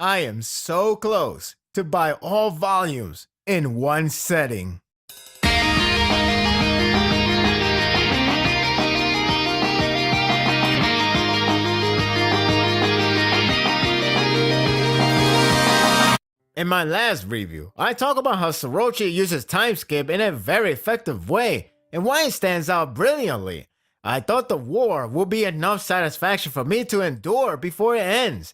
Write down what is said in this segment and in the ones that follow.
I am so close to buy all volumes in one setting. In my last review, I talk about how Sorochi uses time skip in a very effective way and why it stands out brilliantly. I thought the war would be enough satisfaction for me to endure before it ends.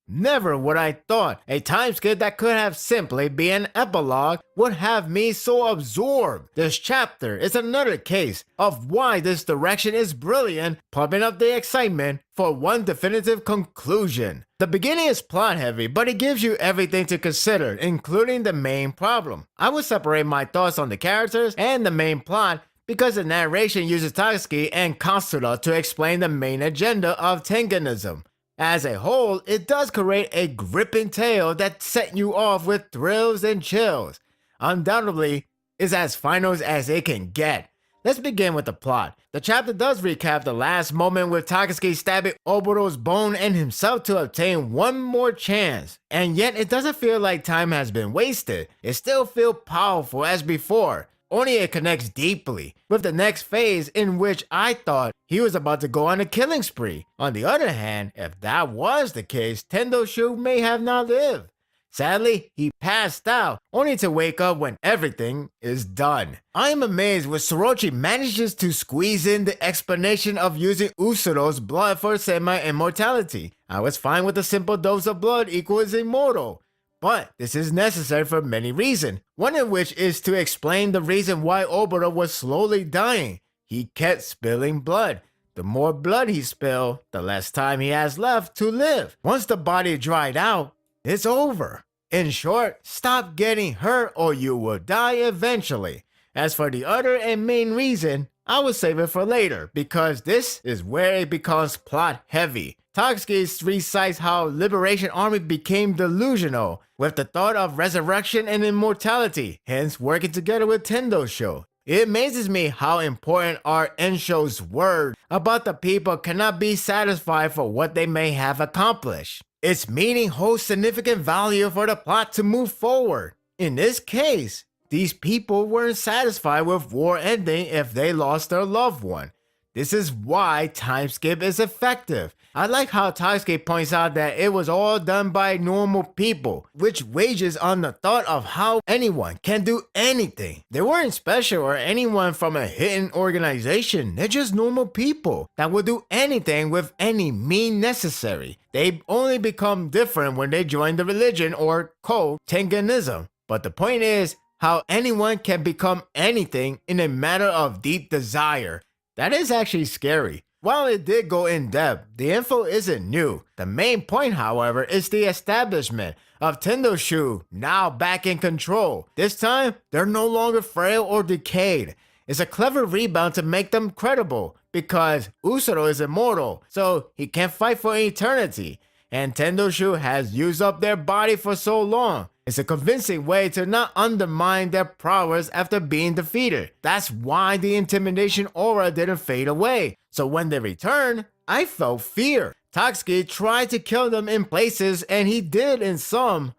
Never would I thought a time skip that could have simply been an epilogue would have me so absorbed. This chapter is another case of why this direction is brilliant, pumping up the excitement for one definitive conclusion. The beginning is plot heavy, but it gives you everything to consider, including the main problem. I will separate my thoughts on the characters and the main plot because the narration uses Tatsuki and Katsura to explain the main agenda of Tengenism. As a whole, it does create a gripping tale that sets you off with thrills and chills. Undoubtedly, is as final as it can get. Let's begin with the plot. The chapter does recap the last moment with Tatsuki stabbing Oboro's bone and himself to obtain one more chance. And yet it doesn't feel like time has been wasted. It still feels powerful as before. Only it connects deeply with the next phase in which I thought he was about to go on a killing spree. On the other hand, if that was the case, Tendoshu may have not lived. Sadly, he passed out, only to wake up when everything is done. I am amazed when Sorochi manages to squeeze in the explanation of using Usuro's blood for semi-immortality. I was fine with a simple dose of blood equals immortal. But this is necessary for many reasons, one of which is to explain the reason why Oboro was slowly dying. He kept spilling blood. The more blood he spilled, the less time he has left to live. Once the body dried out, it's over. In short, stop getting hurt or you will die eventually. As for the other and main reason, I will save it for later because this is where it becomes plot heavy. Tatsuki recites how Liberation Army became delusional with the thought of resurrection and immortality, hence working together with Tendoshu. It amazes me how important are Ensho's words about the people cannot be satisfied for what they may have accomplished. Its meaning holds significant value for the plot to move forward. In this case, these people weren't satisfied with war ending if they lost their loved one. This is why time skip is effective. I like how Tatsuki points out that it was all done by normal people, which wages on the thought of how anyone can do anything. They weren't special or anyone from a hidden organization. They're just normal people that will do anything with any means necessary. They only become different when they join the religion or cult Tengenism. But the point is how anyone can become anything in a matter of deep desire. That is actually scary. While it did go in depth, the info isn't new. The main point, however, is the establishment of Tendoshu now back in control. This time, they're no longer frail or decayed. It's a clever rebound to make them credible because Usuro is immortal, so he can fight for eternity. And Tendoshu has used up their body for so long. It's a convincing way to not undermine their prowess after being defeated. That's why the intimidation aura didn't fade away. So when they returned, I felt fear. Tatsuki tried to kill them in places and he did in some,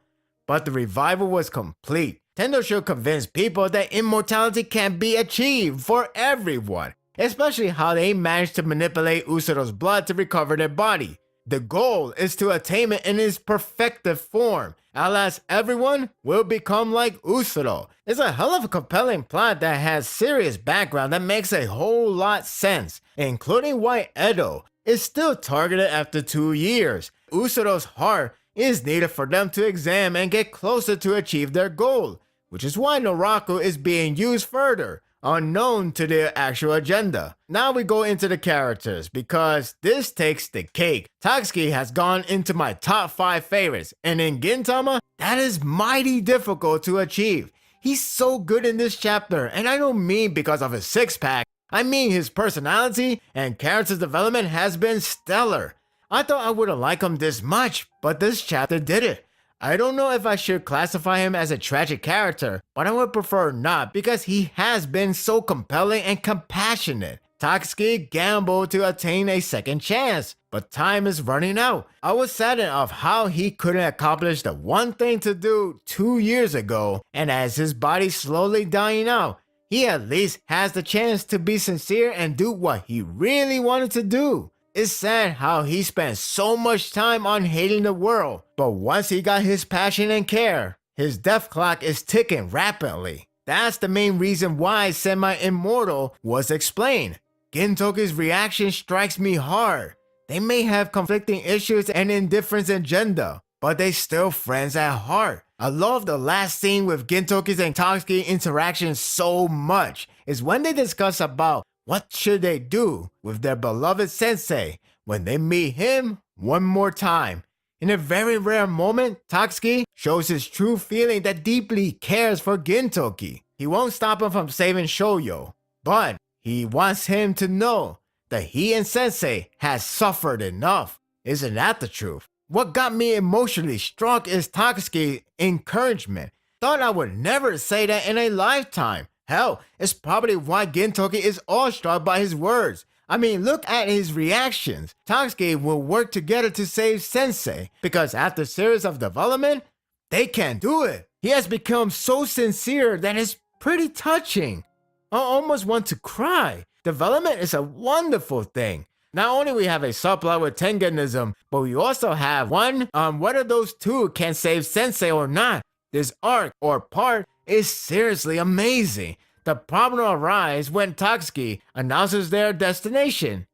but the revival was complete. Tendoshu convinced people that immortality can be achieved for everyone, especially how they managed to manipulate Usuro's blood to recover their body. The goal is to attain it in its perfected form. Alas, everyone will become like Usuro. It's a hell of a compelling plot that has serious background that makes a whole lot sense, including why Edo is still targeted after 2 years. Usuro's heart is needed for them to examine and get closer to achieve their goal, which is why Noraku is being used further, unknown to their actual agenda. Now we go into the characters because this takes the cake. Tatsuki has gone into my top 5 favorites, and in Gintama, that is mighty difficult to achieve. He's so good in this chapter, and I don't mean because of his six-pack. I mean his personality and character development has been stellar. I thought I wouldn't like him this much, but this chapter did it. I don't know if I should classify him as a tragic character, but I would prefer not because he has been so compelling and compassionate. Tatsuki gambled to attain a second chance, but but time is running out. I was saddened of how he couldn't accomplish the one thing to do 2 years ago, and as his body slowly dying out, he at least has the chance to be sincere and do what he really wanted to do. It's sad how he spent so much time on hating the world, but once he got his passion and care, his death clock is ticking rapidly. That's the main reason why semi-immortal was explained. Gintoki's reaction strikes me hard. They may have conflicting issues and indifference in gender, but they still friends at heart. I love the last scene with Gintoki's and Tatsuki interaction so much. Is when they discuss about what should they do with their beloved sensei when they meet him one more time. In a very rare moment, Tatsuki shows his true feeling that deeply cares for Gintoki. He won't stop him from saving Shoyo, but he wants him to know that he and Sensei has suffered enough. Isn't that the truth? What got me emotionally struck is Tatsuki's encouragement. Thought I would never say that in a lifetime. Hell, it's probably why Gintoki is awestruck by his words. I mean, look at his reactions. Tatsuki will work together to save Sensei, because after series of development, they can do it. He has become so sincere that it's pretty touching. I almost want to cry. Development is a wonderful thing. Not only we have a subplot with Tengenism, but we also have one on whether those two can save Sensei or not. This arc or part is seriously amazing. The problem arises when Tatsuki announces their destination.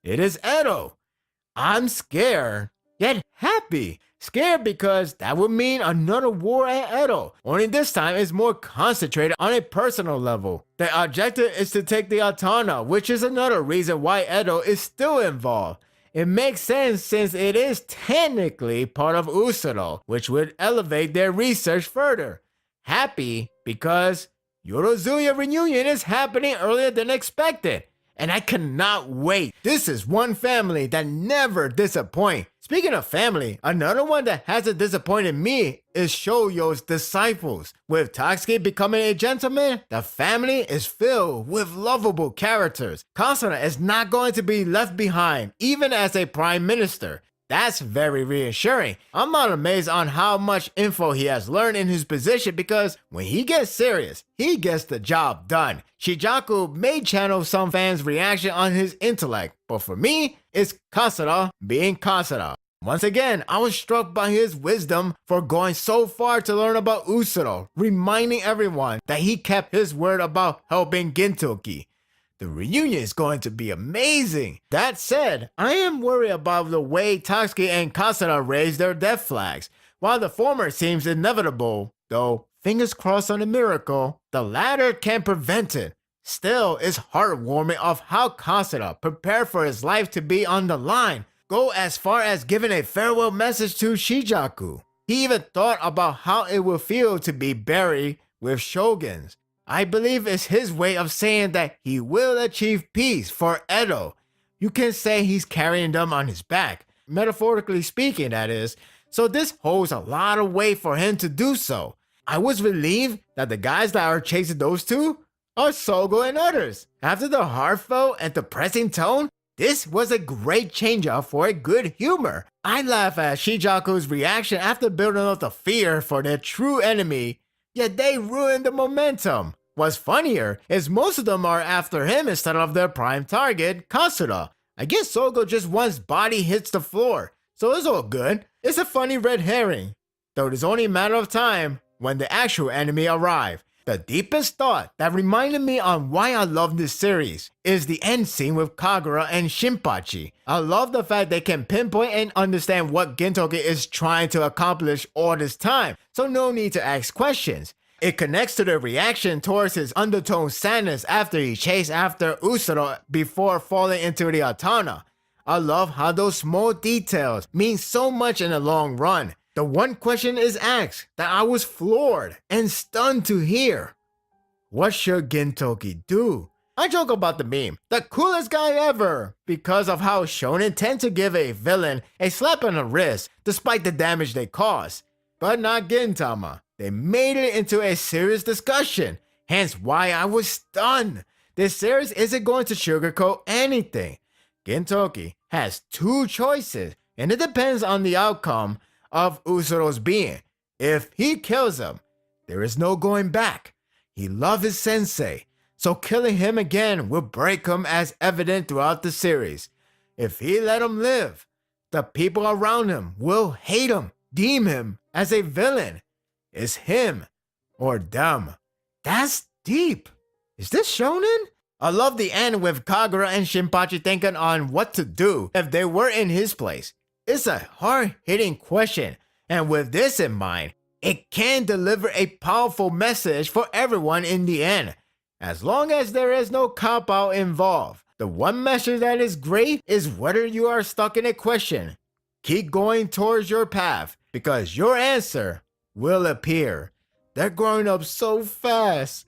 It is Edo. I'm scared, yet happy. Scared because that would mean another war at Edo, only this time it's more concentrated on a personal level. The objective is to take the Atana, which is another reason why Edo is still involved. It makes sense since it is technically part of Usuro, which would elevate their research further. Happy because Yorozuya reunion is happening earlier than expected, and I cannot wait. This is one family that never disappoints. Speaking of family, another one that hasn't disappointed me is Shoyo's disciples. With Tatsuki becoming a gentleman, the family is filled with lovable characters. Kasuna is not going to be left behind, even as a prime minister. That's very reassuring. I'm not amazed on how much info he has learned in his position because when he gets serious, he gets the job done. Shijaku may channel some fans' reaction on his intellect, but for me, it's Kasura being Kasura. Once again, I was struck by his wisdom for going so far to learn about Usuro, reminding everyone that he kept his word about helping Gintoki. The reunion is going to be amazing. That said, I am worried about the way Tatsuki and Kasura raise their death flags. While the former seems inevitable, though fingers crossed on a miracle, the latter can prevent it. Still, it's heartwarming of how Kasura prepared for his life to be on the line, go as far as giving a farewell message to Shijaku. He even thought about how it would feel to be buried with shoguns. I believe it's his way of saying that he will achieve peace for Edo. You can say he's carrying them on his back, metaphorically speaking that is, so this holds a lot of weight for him to do so. I was relieved that the guys that are chasing those two are Sogo and others. After the heartfelt and depressing tone, this was a great change-up for a good humor. I laugh at Shijaku's reaction after building up the fear for their true enemy, yet they ruined the momentum. What's funnier is most of them are after him instead of their prime target, Kasura. I guess Sogo just once body hits the floor, so it's all good. It's a funny red herring, though it's only a matter of time when the actual enemy arrive. The deepest thought that reminded me on why I love this series is the end scene with Kagura and Shinpachi. I love the fact they can pinpoint and understand what Gintoki is trying to accomplish all this time, so no need to ask questions. It connects to the reaction towards his undertone sadness after he chased after Usuro before falling into the Atana. I love how those small details mean so much in the long run. The one question is asked that I was floored and stunned to hear. What should Gintoki do? I joke about the meme, the coolest guy ever, because of how shonen tend to give a villain a slap on the wrist despite the damage they cause. But not Gintama. They made it into a serious discussion, hence why I was stunned. This series isn't going to sugarcoat anything. Gintoki has two choices, and it depends on the outcome of Usuro's being. If he kills him, there is no going back. He loved his sensei, so killing him again will break him, as evident throughout the series. If he let him live, the people around him will hate him, deem him as a villain. It's him or them. That's deep. Is this shonen? I love the end with Kagura and Shinpachi thinking on what to do if they were in his place. It's a hard-hitting question, and with this in mind, it can deliver a powerful message for everyone in the end, as long as there is no cop-out involved. The one message that is great is whether you are stuck in a question. Keep going towards your path, because your answer will appear. They're growing up so fast.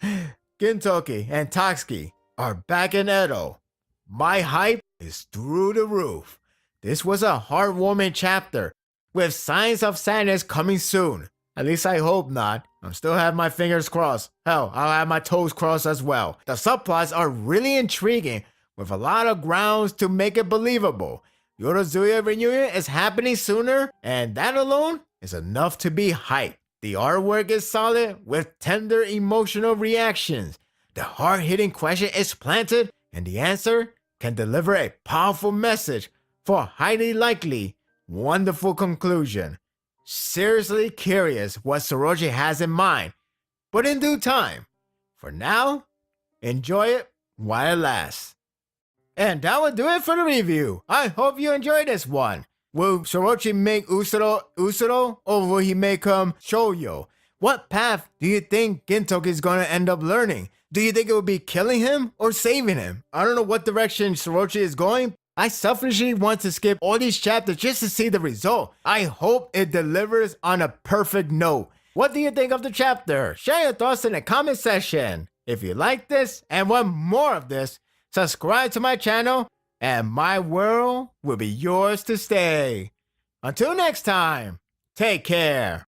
Gintoki and Tatsuki are back in Edo. My hype is through the roof. This was a heartwarming chapter, with signs of sadness coming soon. At least I hope not. I'm still have my fingers crossed. Hell, I'll have my toes crossed as well. The subplots are really intriguing, with a lot of grounds to make it believable. Yorozuya reunion is happening sooner, and that alone is enough to be hyped. The artwork is solid, with tender emotional reactions. The hard-hitting question is planted, and the answer can deliver a powerful message for a highly likely, wonderful conclusion. Seriously curious what Soroji has in mind, but in due time. For now, enjoy it while it lasts. And that will do it for the review. I hope you enjoyed this one. Will Soroji make Usuro, or will he make Shoyo? What path do you think Gintoki is going to end up learning? Do you think it will be killing him or saving him? I don't know what direction Soroji is going. I selfishly want to skip all these chapters just to see the result. I hope it delivers on a perfect note. What do you think of the chapter? Share your thoughts in the comment section. If you like this and want more of this, subscribe to my channel and my world will be yours to stay. Until next time, take care.